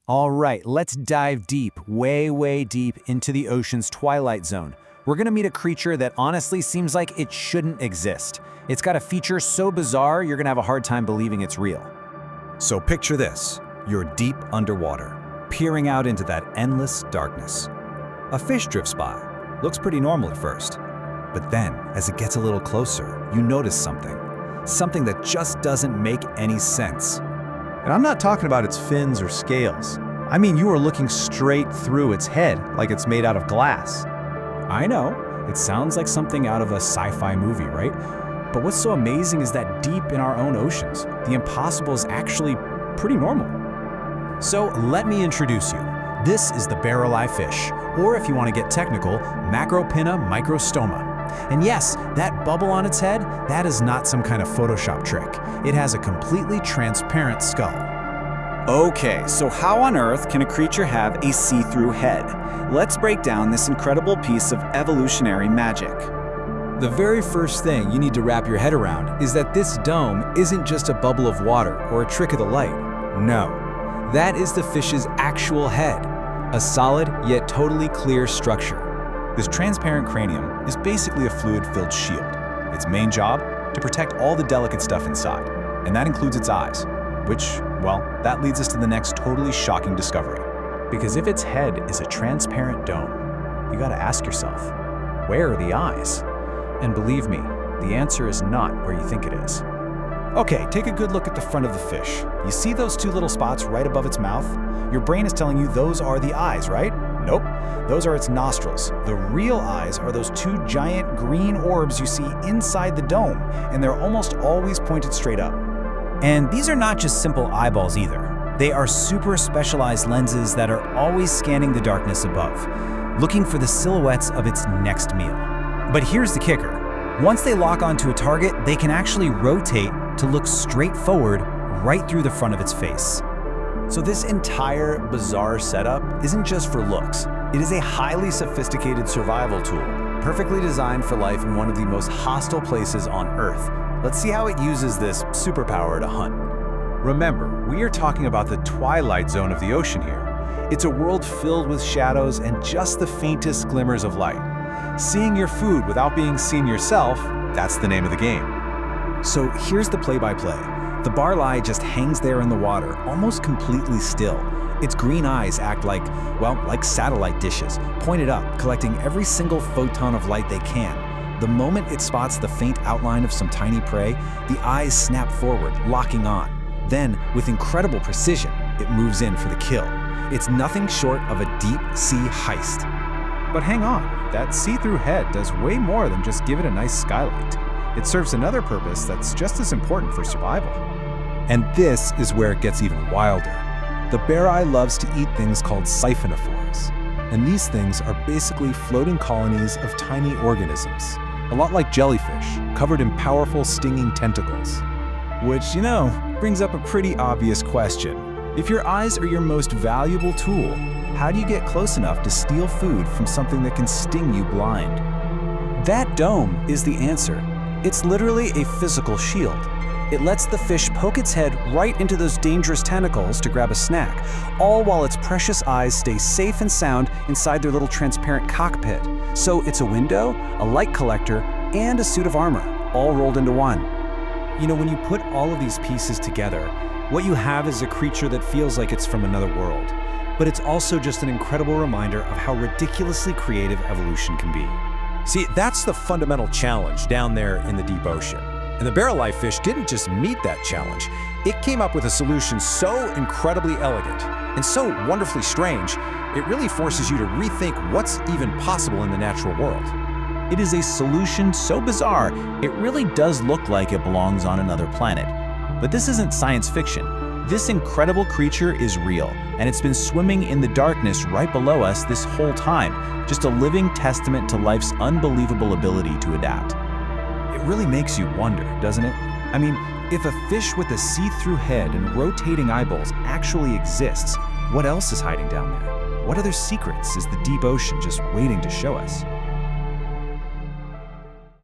All right, let's dive deep, way deep into the ocean's twilight zone. We're gonna meet a creature that honestly seems like it shouldn't exist. It's got a feature so bizarre, you're gonna have a hard time believing it's real. So picture this, you're deep underwater, peering out into that endless darkness. A fish drifts by, looks pretty normal at first. But then, as it gets a little closer, you notice something that just doesn't make any sense. And I'm not talking about its fins or scales. I mean, you are looking straight through its head like it's made out of glass. I know, it sounds like something out of a sci-fi movie, right? But what's so amazing is that deep in our own oceans, the impossible is actually pretty normal. So let me introduce you. This is the barrel eye fish, or if you want to get technical, Macropinna microstoma. And yes, that bubble on its head, that is not some kind of Photoshop trick. It has a completely transparent skull. Okay, so how on earth can a creature have a see-through head? Let's break down this incredible piece of evolutionary magic. The very first thing you need to wrap your head around is that this dome isn't just a bubble of water or a trick of the light. No, that is the fish's actual head, a solid yet totally clear structure. This transparent cranium is basically a fluid-filled shield. Its main job, to protect all the delicate stuff inside, and that includes its eyes, which, well, that leads us to the next totally shocking discovery. Because if its head is a transparent dome, you gotta ask yourself, where are the eyes? And believe me, the answer is not where you think it is. Okay, take a good look at the front of the fish. You see those two little spots right above its mouth? Your brain is telling you those are the eyes, right? Nope, those are its nostrils. The real eyes are those two giant green orbs you see inside the dome, and they're almost always pointed straight up. And these are not just simple eyeballs either. They are super specialized lenses that are always scanning the darkness above, looking for the silhouettes of its next meal. But here's the kicker. Once they lock onto a target, they can actually rotate to look straight forward right through the front of its face. So this entire bizarre setup isn't just for looks. It is a highly sophisticated survival tool, perfectly designed for life in one of the most hostile places on Earth. Let's see how it uses this superpower to hunt. Remember, we are talking about the twilight zone of the ocean here. It's a world filled with shadows and just the faintest glimmers of light. Seeing your food without being seen yourself, that's the name of the game. So here's the play-by-play. The barlai just hangs there in the water, almost completely still. Its green eyes act like satellite dishes, pointed up, collecting every single photon of light they can. The moment it spots the faint outline of some tiny prey, the eyes snap forward, locking on. Then, with incredible precision, it moves in for the kill. It's nothing short of a deep-sea heist. But hang on, that see-through head does way more than just give it a nice skylight. It serves another purpose that's just as important for survival. And this is where it gets even wilder. The bear eye loves to eat things called siphonophores. And these things are basically floating colonies of tiny organisms, a lot like jellyfish, covered in powerful stinging tentacles. Which, brings up a pretty obvious question. If your eyes are your most valuable tool, how do you get close enough to steal food from something that can sting you blind? That dome is the answer. It's literally a physical shield. It lets the fish poke its head right into those dangerous tentacles to grab a snack, all while its precious eyes stay safe and sound inside their little transparent cockpit. So it's a window, a light collector, and a suit of armor, all rolled into one. When you put all of these pieces together, what you have is a creature that feels like it's from another world. But it's also just an incredible reminder of how ridiculously creative evolution can be. See, that's the fundamental challenge down there in the deep ocean. And the barrel eye fish didn't just meet that challenge. It came up with a solution so incredibly elegant and so wonderfully strange, it really forces you to rethink what's even possible in the natural world. It is a solution so bizarre, it really does look like it belongs on another planet. But this isn't science fiction. This incredible creature is real, and it's been swimming in the darkness right below us this whole time, just a living testament to life's unbelievable ability to adapt. It really makes you wonder, doesn't it? I mean, if a fish with a see-through head and rotating eyeballs actually exists, what else is hiding down there? What other secrets is the deep ocean just waiting to show us?